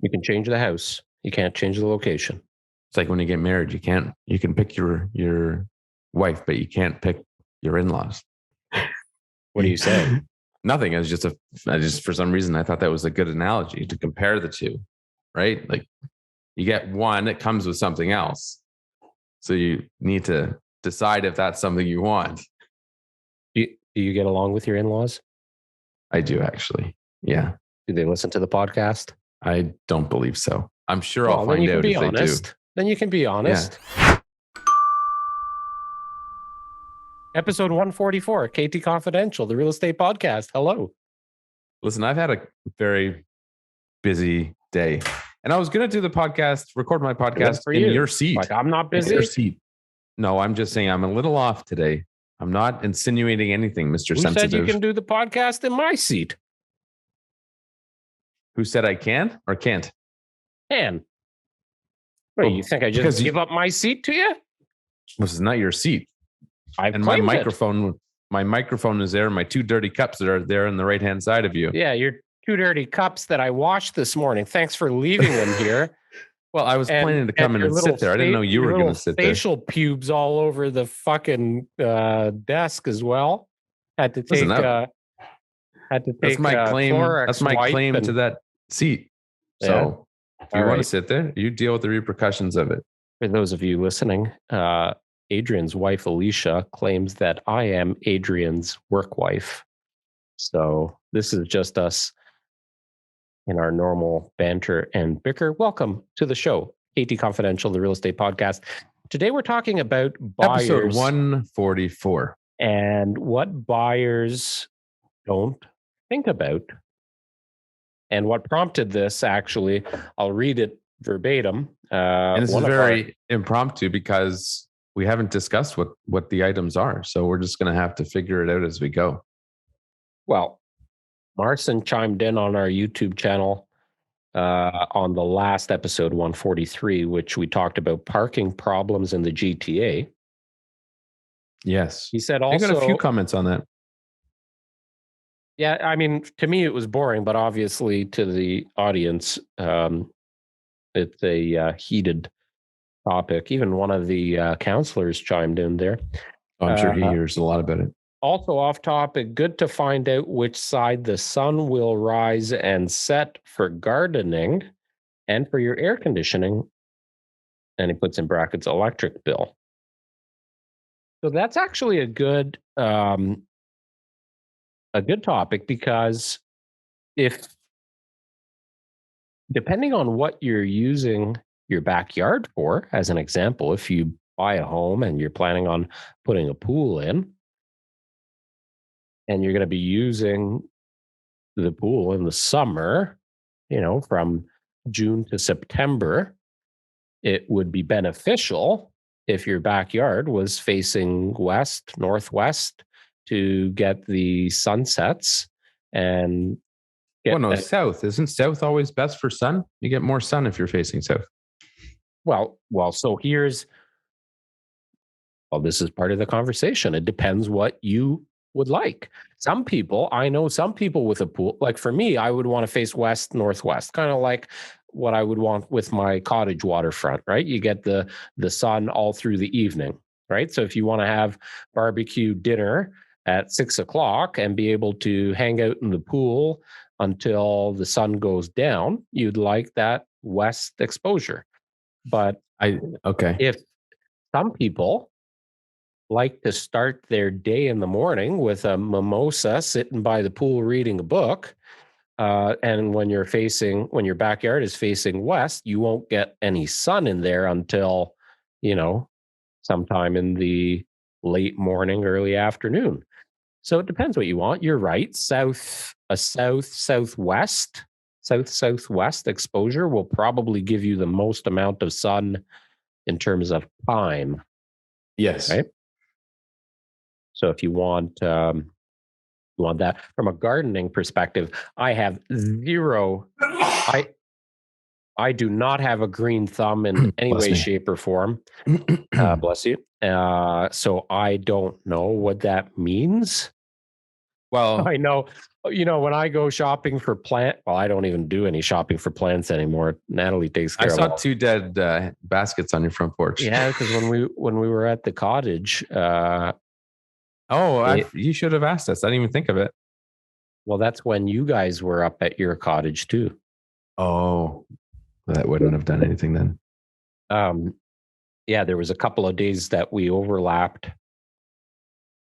You can change the house. You can't change the location. It's like when you get married, you can pick your wife, but you can't pick your in-laws. What are you saying? Nothing. I just for some reason I thought that was a good analogy to compare the two, right? Like you get one that comes with something else. So you need to decide if that's something you want. Do you get along with your in-laws? I do actually. Yeah. Do they listen to the podcast? I don't believe so. I'm sure I'll find out if they do. Then you can be honest. Yeah. Episode 144, KT Confidential, the real estate podcast. Hello. Listen, I've had a very busy day, and I was going to do the podcast, record my podcast in your seat. Like, I'm not busy. In your seat. No, I'm just saying I'm a little off today. I'm not insinuating anything, Mr. Who Sensitive. said you can do the podcast in my seat? Who said I can or can't? Can. What, you think I just give up my seat to you? This is not your seat. And my microphone is there. My two dirty cups that are there on the right-hand side of you. Yeah, your two dirty cups that I washed this morning. Thanks for leaving them here. Well, I was planning to come in and sit there. I didn't know you were going to sit there. Facial pubes all over the fucking desk as well. Had to take. That's my claim. That's my claim to that seat. So, if you want to sit there, you deal with the repercussions of it. For those of you listening, Adrian's wife Alicia claims that I am Adrian's work wife. So this is just us in our normal banter and bicker. Welcome to the show, KT Confidential, the real estate podcast. Today we're talking about buyers. Episode 144. And what buyers don't think about. And what prompted this, actually, I'll read it verbatim. And this is very impromptu because we haven't discussed what the items are. So we're just going to have to figure it out as we go. Well, Marcin chimed in on our YouTube channel on the last episode 143, which we talked about parking problems in the GTA. Yes. He said also... I got a few comments on that. Yeah, I mean, to me, it was boring, but obviously to the audience, it's a heated topic. Even one of the counselors chimed in there. Oh, I'm sure he hears a lot about it. Also off topic, good to find out which side the sun will rise and set for gardening and for your air conditioning. And he puts in brackets electric bill. So that's actually a good topic, because if, depending on what you're using your backyard for, as an example, if you buy a home and you're planning on putting a pool in, and you're going to be using the pool in the summer, from June to September, it would be beneficial if your backyard was facing west, northwest, to get the sunsets and south. Isn't south always best for sun? You get more sun if you're facing south. Well, so this is part of the conversation. It depends what you would like. I know some people with a pool, like for me, I would want to face west, northwest, kind of like what I would want with my cottage waterfront, right? You get the sun all through the evening, right? So if you want to have barbecue dinner at 6:00 and be able to hang out in the pool until the sun goes down, you'd like that west exposure. But if some people like to start their day in the morning with a mimosa sitting by the pool reading a book, and when your backyard is facing west, you won't get any sun in there until, sometime in the late morning, early afternoon. So it depends what you want. You're right. Southwest exposure will probably give you the most amount of sun in terms of time. Yes. Right. So if you want that from a gardening perspective, I have zero. I do not have a green thumb in any way, shape, or form. Bless you. So I don't know what that means. Well, I know. When I go shopping for I don't even do any shopping for plants anymore. Natalie takes I care of saw all. 2 dead baskets on your front porch. Yeah, because when we were at the cottage, Oh, you should have asked us. I didn't even think of it. well, that's when you guys were up at your cottage too. Oh, that wouldn't have done anything then. Yeah, there was a couple of days that we overlapped.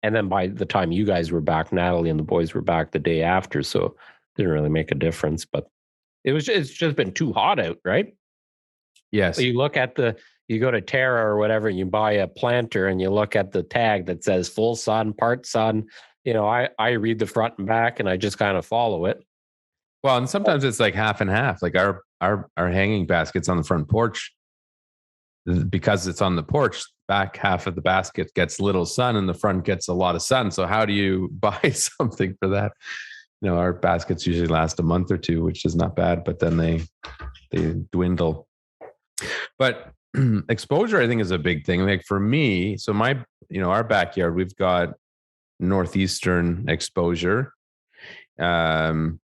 And then by the time you guys were back, Natalie and the boys were back the day after. So it didn't really make a difference. But it's just been too hot out, right? Yes. You go to Terra or whatever, and you buy a planter and you look at the tag that says full sun, part sun. I read the front and back and I just kind of follow it. Well, and sometimes it's like half and half. Like our hanging baskets on the front porch, because it's on the porch, back half of the basket gets little sun and the front gets a lot of sun. So how do you buy something for that? Our baskets usually last a month or two, which is not bad, but then they dwindle. But exposure, I think, is a big thing. Like for me, so our backyard, we've got northeastern exposure. And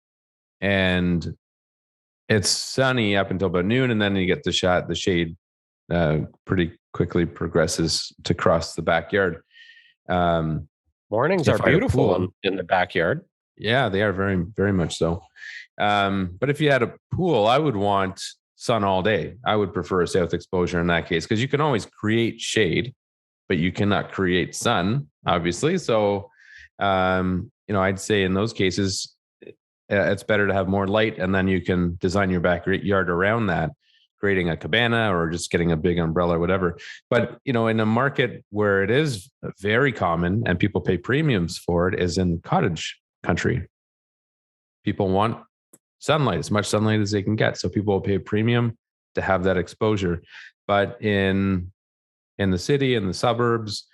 it's sunny up until about noon, and then you get the shade pretty quickly progresses to cross the backyard. Mornings are beautiful in the backyard. Yeah, they are very, very much so. But if you had a pool, I would want sun all day. I would prefer a south exposure in that case, because you can always create shade, but you cannot create sun, obviously. So, I'd say in those cases, it's better to have more light, and then you can design your backyard around that, creating a cabana or just getting a big umbrella or whatever. But, in a market where it is very common and people pay premiums for it, is in cottage country. People want sunlight, as much sunlight as they can get. So people will pay a premium to have that exposure. But in the city, in the suburbs,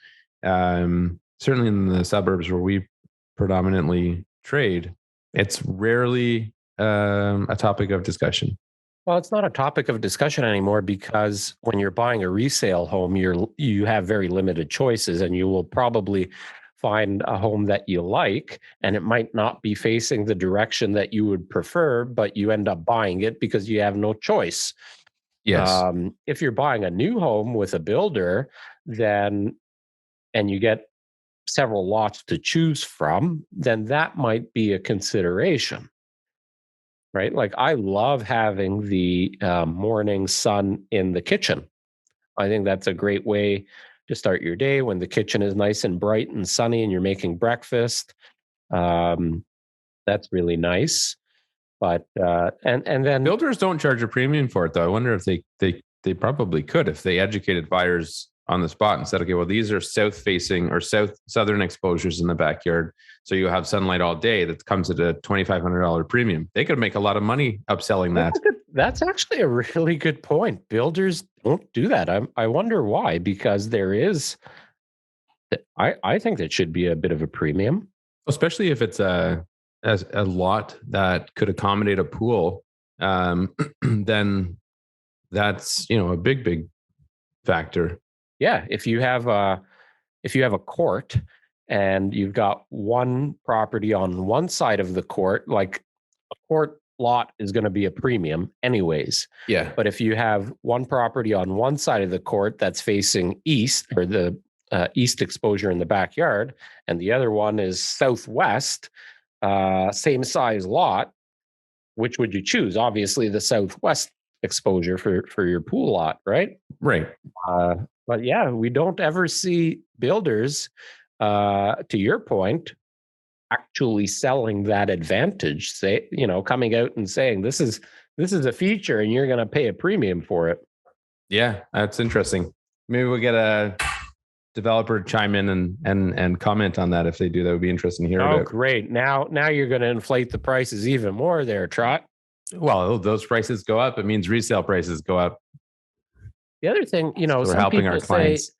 certainly in the suburbs where we predominantly trade, it's rarely a topic of discussion. Well, it's not a topic of discussion anymore, because when you're buying a resale home, you have very limited choices, and you will probably find a home that you like, and it might not be facing the direction that you would prefer, but you end up buying it because you have no choice. Yes. If you're buying a new home with a builder, and you get several lots to choose from, then that might be a consideration, right? Like, I love having the morning sun in the kitchen. I think that's a great way to start your day, when the kitchen is nice and bright and sunny and you're making breakfast. That's really nice. But and then builders don't charge a premium for it, though. I wonder if they probably could, if they educated buyers on the spot and said, okay, well, these are south facing or southern exposures in the backyard, so you have sunlight all day. That comes at a $2,500 premium. They could make a lot of money upselling that. That's actually a really good point. Builders don't do that. I wonder why, because there is. I think that should be a bit of a premium, especially if it's a lot that could accommodate a pool. Then that's a big factor. Yeah, if you have a court and you've got one property on one side of the court, like, a court lot is going to be a premium anyways. Yeah. But if you have one property on one side of the court that's facing east, or the east exposure in the backyard, and the other one is southwest, same size lot, which would you choose? Obviously the southwest exposure for your pool lot, right? Right. But yeah, we don't ever see builders, to your point, actually selling that advantage, coming out and saying, this is a feature and you're going to pay a premium for it. Yeah, that's interesting. Maybe we'll get a developer chime in and comment on that. If they do, that would be interesting to hear about. Great. Now you're going to inflate the prices even more there, Trott. Well, those prices go up, it means resale prices go up. The other thing, so we're helping our clients.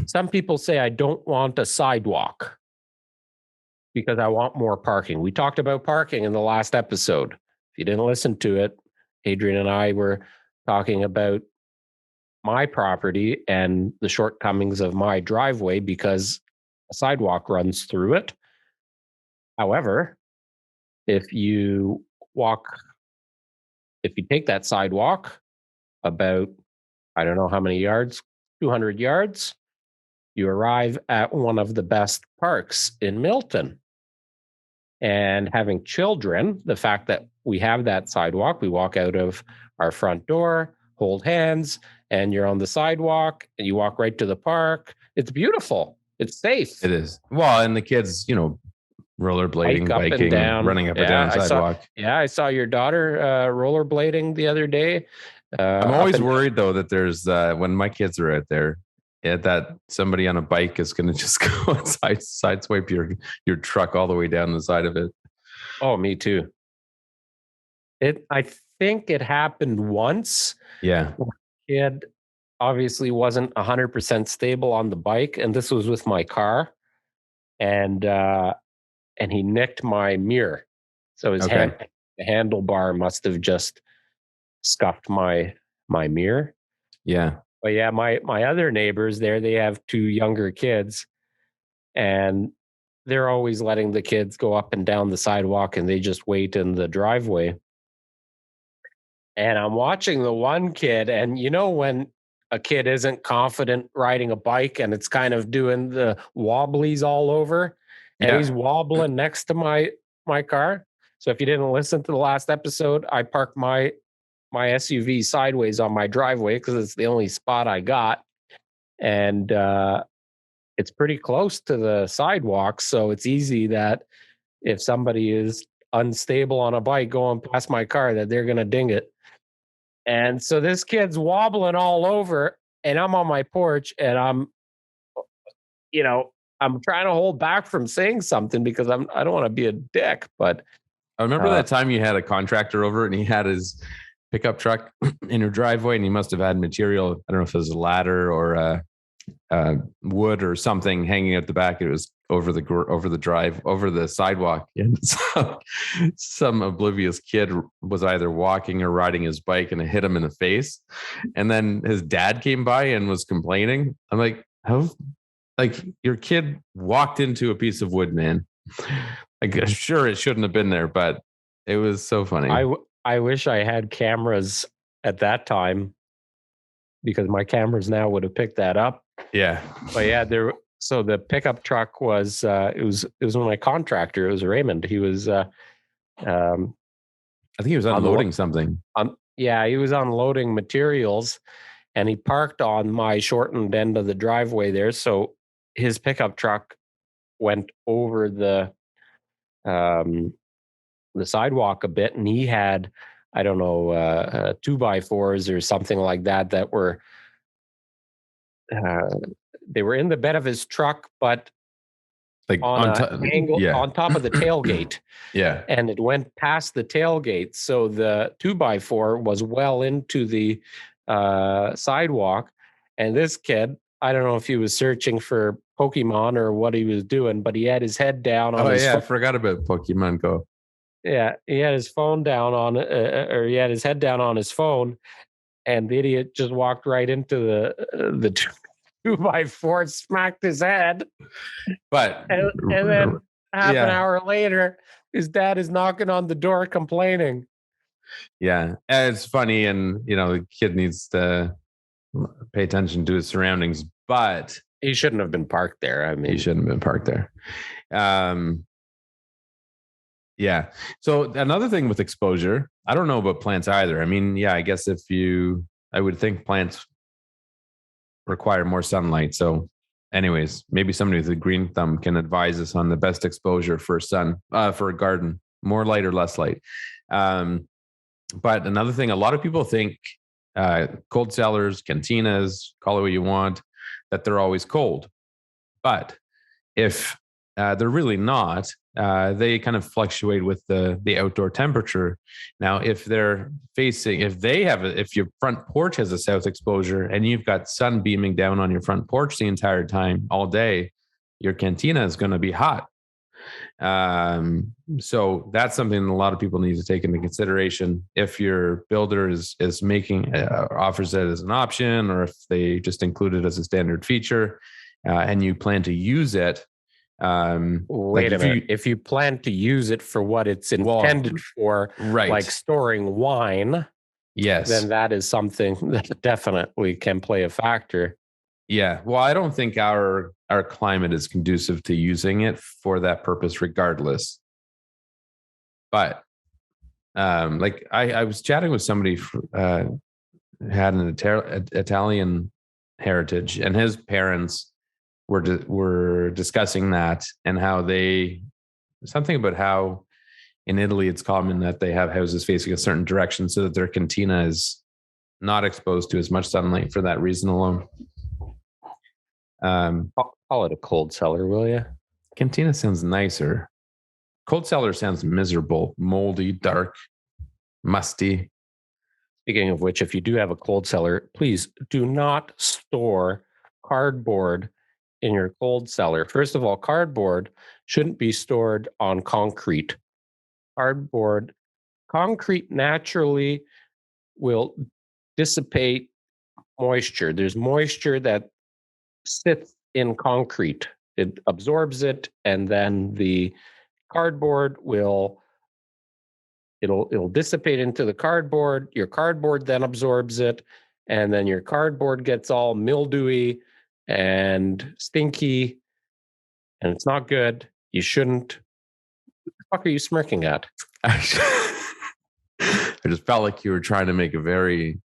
Some people say, I don't want a sidewalk because I want more parking. We talked about parking in the last episode. If you didn't listen to it, Adrian and I were talking about my property and the shortcomings of my driveway because a sidewalk runs through it. However, if you walk, if you take that sidewalk about, I don't know how many yards, 200 yards, you arrive at one of the best parks in Milton. And having children, the fact that we have that sidewalk, we walk out of our front door, hold hands, and you're on the sidewalk and you walk right to the park. It's beautiful. It's safe. It is. Well, and the kids, rollerblading, Up and biking, down. running up and down the sidewalk. I saw your daughter rollerblading the other day. I'm always worried though that there's when my kids are out there, that somebody on a bike is going to just go and sideswipe your truck all the way down the side of it. Oh, me too. I think it happened once. Yeah. Kid obviously wasn't 100% stable on the bike, and this was with my car, and he nicked my mirror. So his the handlebar must have just scuffed my mirror. Yeah. But yeah, my other neighbors there, they have 2 younger kids, and they're always letting the kids go up and down the sidewalk, and they just wait in the driveway. And I'm watching the one kid, and when a kid isn't confident riding a bike and it's kind of doing the wobblies all over, and he's wobbling next to my car. So if you didn't listen to the last episode, I parked my SUV sideways on my driveway because it's the only spot I got. And it's pretty close to the sidewalk. So it's easy that if somebody is unstable on a bike going past my car, that they're going to ding it. And so this kid's wobbling all over, and I'm on my porch, and I'm trying to hold back from saying something because I don't want to be a dick. But I remember that time you had a contractor over and he had his pickup truck in your driveway, and he must have had material. I don't know if it was a ladder or wood or something hanging at the back. It was over the sidewalk, and some oblivious kid was either walking or riding his bike, and it hit him in the face. And then his dad came by and was complaining. I'm like, how? Like, your kid walked into a piece of wood, man. Like, sure, it shouldn't have been there, but it was so funny. I wish I had cameras at that time, because my cameras now would have picked that up. Yeah. But yeah, so the pickup truck was it was my contractor. It was Raymond. He was I think he was unloading something. He was unloading materials, and he parked on my shortened end of the driveway there. So his pickup truck went over the sidewalk a bit, and he had, I don't know, 2x4s or something like that were they were in the bed of his truck, but like on an angle on top of the tailgate. Yeah. And it went past the tailgate. So the 2x4 was well into the sidewalk. And this kid, I don't know if he was searching for Pokemon or what he was doing, but he had his head down on I forgot about Pokemon Go. Yeah, he had his phone down on or he had his head down on his phone, and the idiot just walked right into the 2x4, smacked his head. But and then half an hour later, his dad is knocking on the door complaining. Yeah, and it's funny, and the kid needs to pay attention to his surroundings, but he shouldn't have been parked there. I mean, he shouldn't have been parked there. Yeah. So another thing with exposure, I don't know about plants either. I mean, yeah, I guess I would think plants require more sunlight. So anyways, maybe somebody with a green thumb can advise us on the best exposure for for a garden, more light or less light. But another thing, a lot of people think cold cellars, cantinas, call it what you want, that they're always cold. But if they're really not, they kind of fluctuate with the outdoor temperature. Now, if your front porch has a south exposure and you've got sun beaming down on your front porch the entire time, all day, your cantina is going to be hot. So that's something a lot of people need to take into consideration. If your builder is making offers it as an option, or if they just include it as a standard feature, and you plan to use it, Wait a minute. If you plan to use it for what it's intended for, right, like storing wine, yes, then that is something that definitely can play a factor. Yeah. Well, I don't think our climate is conducive to using it for that purpose, regardless. But like I was chatting with somebody who had an Italian heritage, and his parents were discussing that, and how something about how in Italy it's common that they have houses facing a certain direction so that their cantina is not exposed to as much sunlight for that reason alone. Call it a cold cellar, will you? Cantina sounds nicer. Cold cellar sounds miserable, moldy, dark, musty. Speaking of which, if you do have a cold cellar, please do not store cardboard in your cold cellar. First of all, cardboard shouldn't be stored on concrete. Concrete naturally will dissipate moisture. There's moisture that sits in concrete. It absorbs it, and then the cardboard it'll dissipate into the cardboard. Your cardboard then absorbs it, and then your cardboard gets all mildewy and stinky, and it's not good. You shouldn't. What the fuck are you smirking at? I just felt like you were trying to make it a very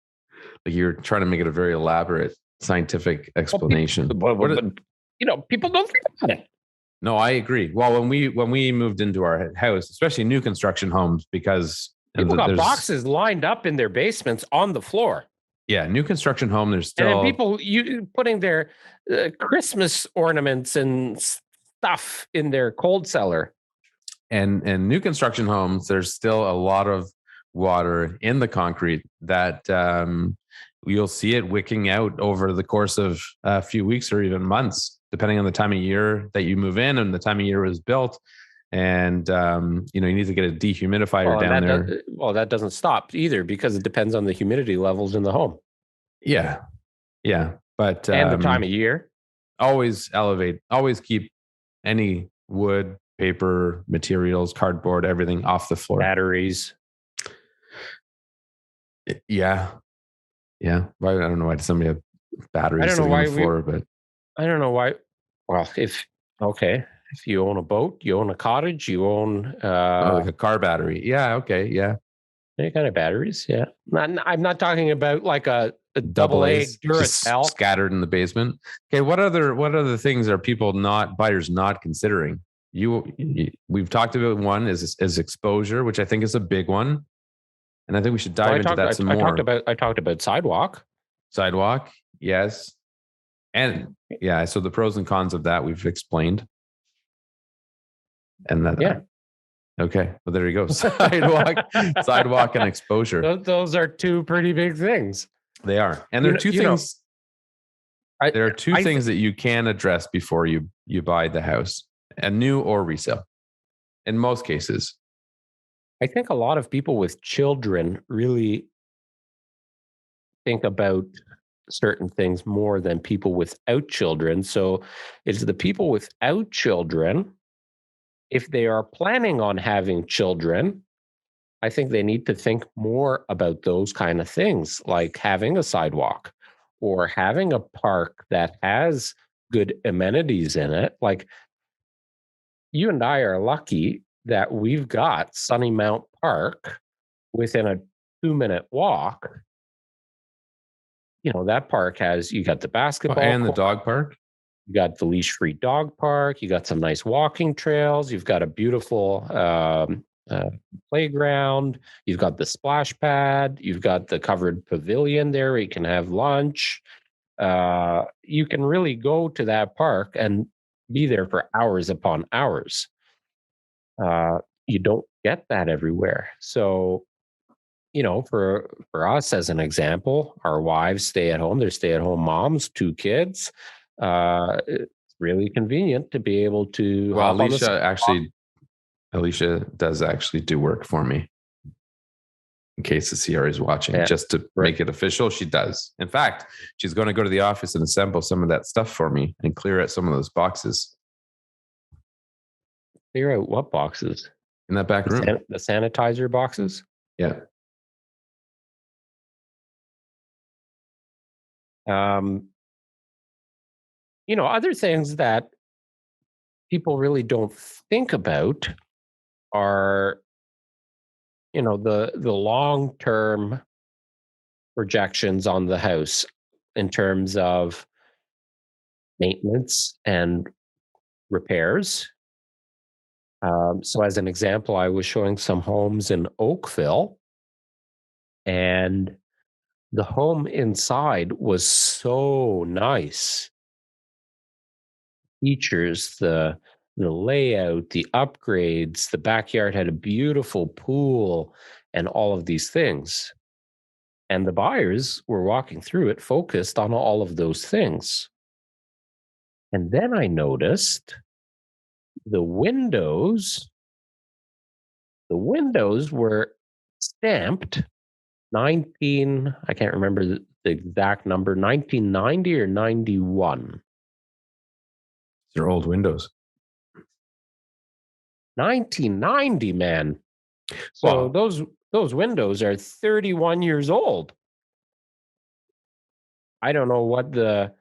elaborate scientific explanation. People don't think about it. No, I agree. Well, when we moved into our house, especially new construction homes, because people got boxes lined up in their basements on the floor. Yeah, new construction home. There's still, and then people putting their Christmas ornaments and stuff in their cold cellar. And new construction homes, there's still a lot of water in the concrete that you'll see it wicking out over the course of a few weeks or even months, depending on the time of year that you move in and the time of year it was built. And you need to get a dehumidifier down there. That doesn't stop either, because it depends on the humidity levels in the home. Yeah. But and the time of year. Always keep any wood, paper, materials, cardboard, everything off the floor. Batteries. Yeah. I don't know why somebody have batteries sitting on the floor, but I don't know why. Well, if you own a boat, you own a cottage, you own like a car battery. Yeah. Okay. Yeah. Any kind of batteries. Yeah. I'm not talking about like a double A Duracell scattered in the basement. Okay. What other things are buyers not considering? We've talked about one is exposure, which I think is a big one. And I think we should dive into that some more. I talked about sidewalk. Sidewalk. Yes. And yeah, so the pros and cons of that we've explained. And that, yeah. Okay. Well, there you go. Sidewalk and exposure. Those are two pretty big things. They are. And there are two things. There are two things that you can address before you buy the house, a new or resale. In most cases. I think a lot of people with children really think about certain things more than people without children. So it's the people without children. If they are planning on having children, I think they need to think more about those kind of things, like having a sidewalk or having a park that has good amenities in it. Like, you and I are lucky that we've got Sunnymount Park within a 2-minute walk. That park you got the basketball and the dog park. You got the leash-free dog park. You got some nice walking trails. You've got a beautiful playground. You've got the splash pad. You've got the covered pavilion there where you can have lunch. You can really go to that park and be there for hours upon hours. You don't get that everywhere. So, for us as an example, our wives stay at home. They're stay-at-home moms, 2 kids. It's really convenient to be able to. Well, Alicia does actually do work for me. In case the CR is watching, just to make it official, she does. In fact, she's going to go to the office and assemble some of that stuff for me and clear out some of those boxes. Clear out what boxes? in that back room. The sanitizer boxes? Yeah. Other things that people really don't think about are, the long-term projections on the house in terms of maintenance and repairs. So as an example, I was showing some homes in Oakville, and the home inside was so nice. Features, the layout, the upgrades, the backyard had a beautiful pool, and all of these things. And the buyers were walking through it focused on all of those things. And then I noticed the windows were stamped I can't remember the exact number, 1990 or 91. They're old windows. 1990, man. So those windows are 31 years old. I don't know what the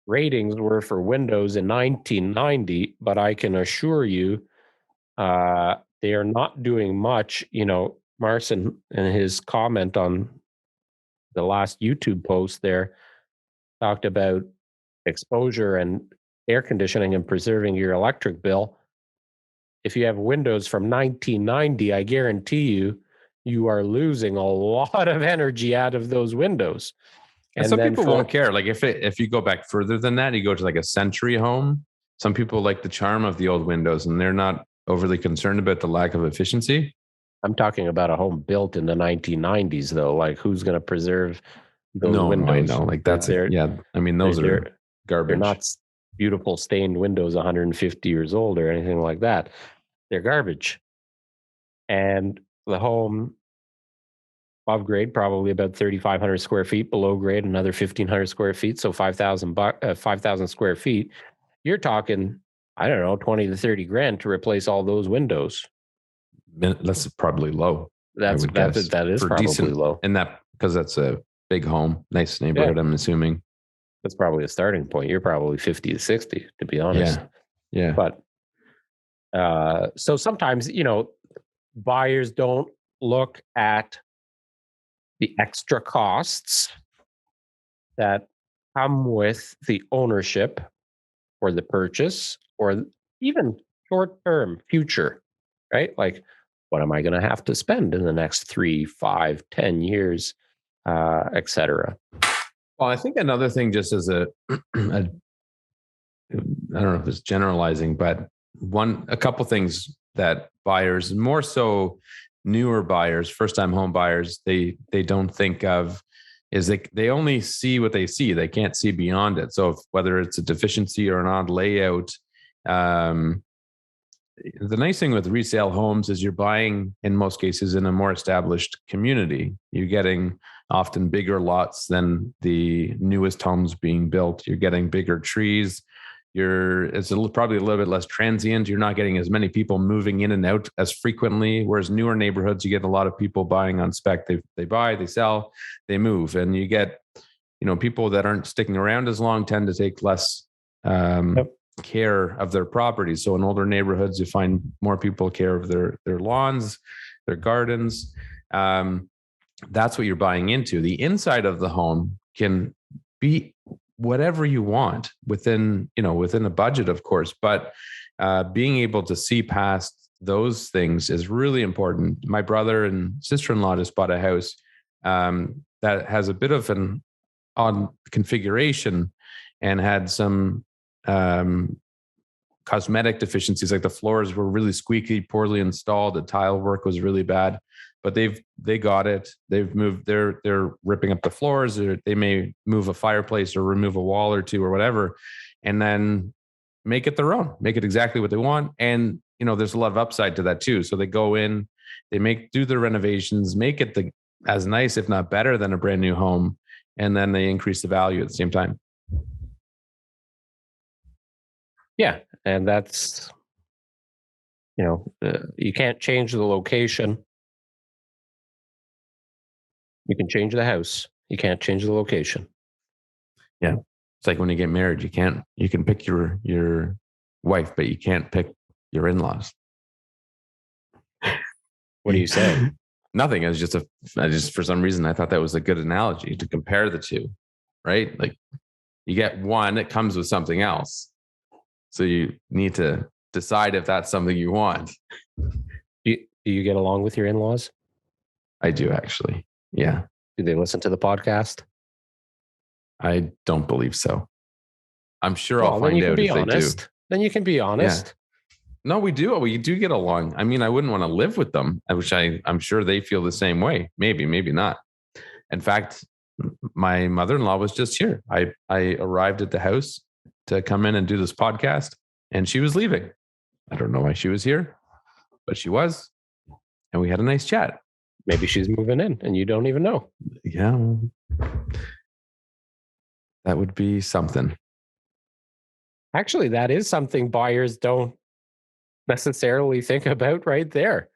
ratings were for Windows in 1990, but I can assure you they are not doing much. Marcin, in his comment on the last YouTube post there, talked about exposure and air conditioning and preserving your electric bill. If you have Windows from 1990, I guarantee you are losing a lot of energy out of those windows. And some people won't care. Like if you go back further than that, you go to like a century home. Some people like the charm of the old windows, and they're not overly concerned about the lack of efficiency. I'm talking about a home built in the 1990s, though. Like, who's going to preserve those windows? I know. Like that's it. Yeah. I mean, those are garbage. They're not beautiful stained windows 150 years old or anything like that. They're garbage. And the home above grade, probably about 3,500 square feet. Below grade, another 1,500 square feet. So 5,000 square feet. You're talking, I don't know, 20 to 30 grand to replace all those windows. That's probably low. That is probably decent, low. And that, because that's a big home, nice neighborhood, I'm assuming. That's probably a starting point. You're probably 50 to 60, to be honest. Yeah. But so sometimes, buyers don't look at the extra costs that come with the ownership or the purchase or even short-term future, right? Like, what am I going to have to spend in the next 3, 5, 10 years, et cetera? Well, I think another thing, just as I don't know if it's generalizing, but a couple things that buyers, more so newer buyers, first-time home buyers, they don't think of is they only see what they see. They can't see beyond it. So whether it's a deficiency or an odd layout, the nice thing with resale homes is you're buying, in most cases, in a more established community. You're getting often bigger lots than the newest homes being built. You're getting bigger trees. It's probably a little bit less transient. You're not getting as many people moving in and out as frequently. Whereas newer neighborhoods, you get a lot of people buying on spec. They buy, they sell, they move, and you get, people that aren't sticking around as long tend to take less care of their properties. So in older neighborhoods, you find more people care of their lawns, their gardens. That's what you're buying into. The inside of the home can be whatever you want within a budget, of course, but being able to see past those things is really important. My brother and sister-in-law just bought a house that has a bit of an odd configuration and had some cosmetic deficiencies. Like the floors were really squeaky, poorly installed. The tile work was really bad, but they got it. They've moved. They're ripping up the floors, or they may move a fireplace or remove a wall or two or whatever, and then make it their own, make it exactly what they want. And there's a lot of upside to that too. So they go in, they do the renovations, make it as nice, if not better, than a brand new home, and then they increase the value at the same time. Yeah, and that's You can't change the location. You can change the house. You can't change the location. Yeah. It's like when you get married, you can pick your wife, but you can't pick your in-laws. What are you saying? Nothing. I just for some reason I thought that was a good analogy to compare the two, right? Like you get one that comes with something else. So you need to decide if that's something you want. Do you get along with your in-laws? I do actually. Yeah. Do they listen to the podcast? I don't believe so. I'm sure Well, I'll find out if honest. they do. Then you can be honest. Yeah. No, we do. We do get along. I mean, I wouldn't want to live with them, which I'm sure they feel the same way. Maybe not. In fact, my mother-in-law was just here. I arrived at the house to come in and do this podcast, and she was leaving. I don't know why she was here, but she was, and we had a nice chat. Maybe she's moving in, and you don't even know. Yeah, that would be something. Actually, that is something buyers don't necessarily think about right there.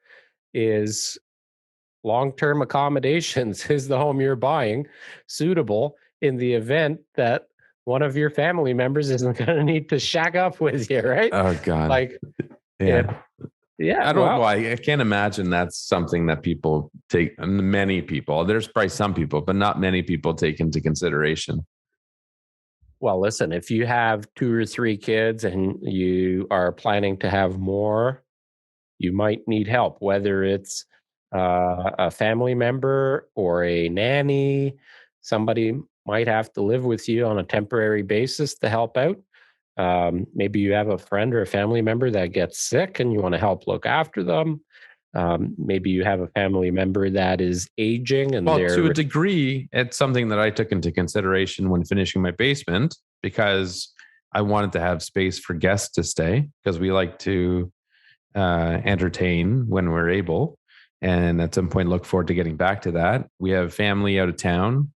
Is long-term accommodations, is the home you're buying suitable in the event that one of your family members isn't going to need to shack up with you, right? Oh God. Like, yeah. Yeah. I don't know. I can't imagine that's something that people take, many people, there's probably some people, but not many people take into consideration. Well, listen, if you have 2 or 3 kids and you are planning to have more, you might need help, whether it's a family member or a nanny. Somebody might have to live with you on a temporary basis to help out. Maybe you have a friend or a family member that gets sick and you want to help look after them. Maybe you have a family member that is aging and to a degree, it's something that I took into consideration when finishing my basement, because I wanted to have space for guests to stay, because we like to entertain when we're able. And at some point, look forward to getting back to that. We have family out of town.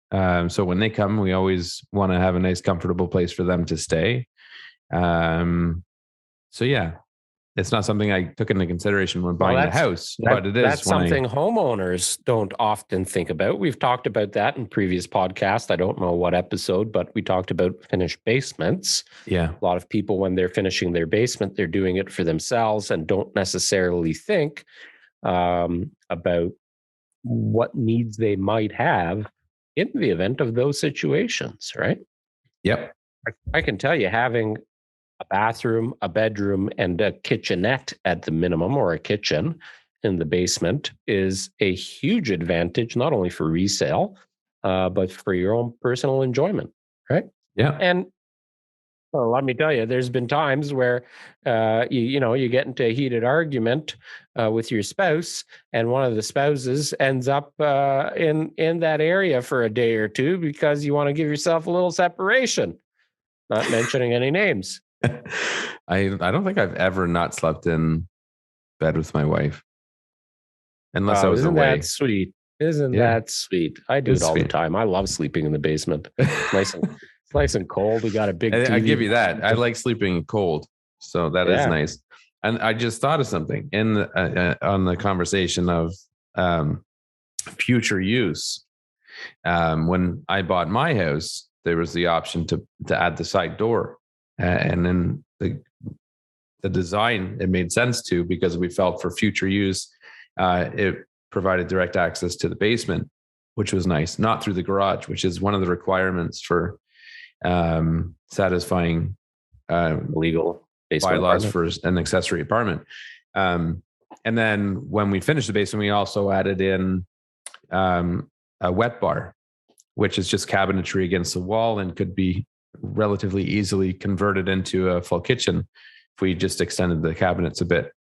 So when they come, we always want to have a nice, comfortable place for them to stay. So yeah, it's not something I took into consideration when buying the house, but it is. That's something homeowners don't often think about. We've talked about that in previous podcasts. I don't know what episode, but we talked about finished basements. Yeah. A lot of people, when they're finishing their basement, they're doing it for themselves and don't necessarily think about what needs they might have in the event of those situations, right? Yep. I can tell you, having a bathroom, a bedroom, and a kitchenette at the minimum, or a kitchen in the basement, is a huge advantage, not only for resale, but for your own personal enjoyment, right? Yeah. And well, let me tell you, there's been times where you get into a heated argument with your spouse, and one of the spouses ends up in that area for a day or two because you want to give yourself a little separation. Not mentioning any names. I don't think I've ever not slept in bed with my wife, unless I was away. Isn't that sweet? Isn't that sweet? I do it all the time. I love sleeping in the basement. It's nice and cold. We got a big TV. I give you that. I like sleeping cold, so that is nice. And I just thought of something on the conversation of future use. When I bought my house, there was the option to add the side door. And then the design, it made sense to, because we felt for future use, it provided direct access to the basement, which was nice, not through the garage, which is one of the requirements for satisfying legal bylaws for an accessory apartment. And then when we finished the basement, we also added in a wet bar, which is just cabinetry against the wall and could be relatively easily converted into a full kitchen if we just extended the cabinets a bit.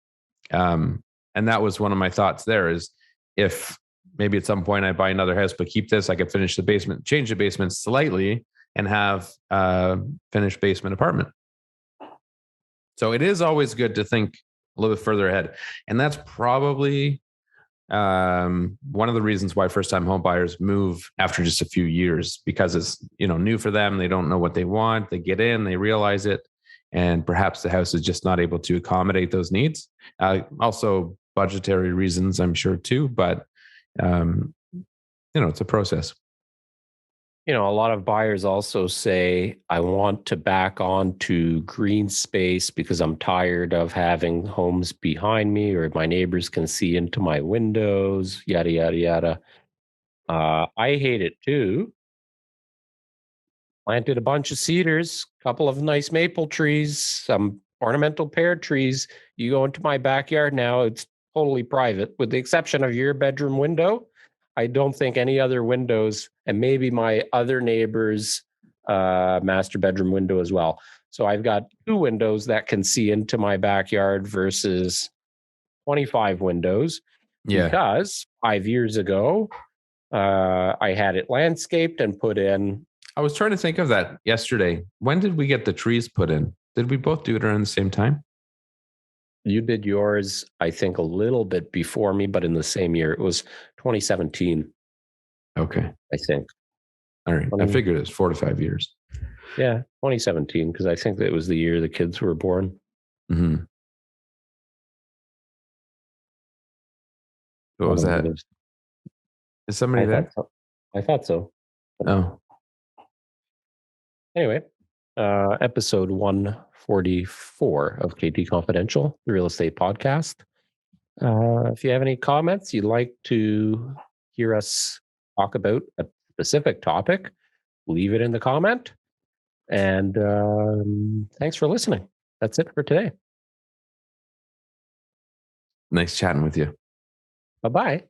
And that was one of my thoughts there, is if maybe at some point I buy another house, but keep this, I could finish the basement, change the basement slightly, and have a finished basement apartment. So it is always good to think a little bit further ahead. And that's probably one of the reasons why first-time home buyers move after just a few years, because it's new for them. They don't know what they want. They get in, they realize it, and perhaps the house is just not able to accommodate those needs. Also, budgetary reasons, I'm sure too, but it's a process. A lot of buyers also say, I want to back on to green space because I'm tired of having homes behind me or my neighbors can see into my windows, yada, yada, yada. I hate it too. Planted a bunch of cedars, a couple of nice maple trees, some ornamental pear trees. You go into my backyard now, it's totally private, with the exception of your bedroom window. I don't think any other windows, and maybe my other neighbor's master bedroom window as well. So I've got 2 windows that can see into my backyard versus 25 windows. Yeah. Because 5 years ago, I had it landscaped and put in. I was trying to think of that yesterday. When did we get the trees put in? Did we both do it around the same time? You did yours, I think, a little bit before me, but in the same year. It was 2017. Okay. I think. All right. I figured it was 4 to 5 years. Yeah, 2017, because I think that it was the year the kids were born. Mm-hmm. What was that? Is somebody there? I thought so. Oh. Anyway, episode 144 of KT Confidential, the real estate podcast. If you have any comments you'd like to hear us talk about a specific topic, leave it in the comment. And thanks for listening. That's it for today. Nice chatting with you. Bye-bye.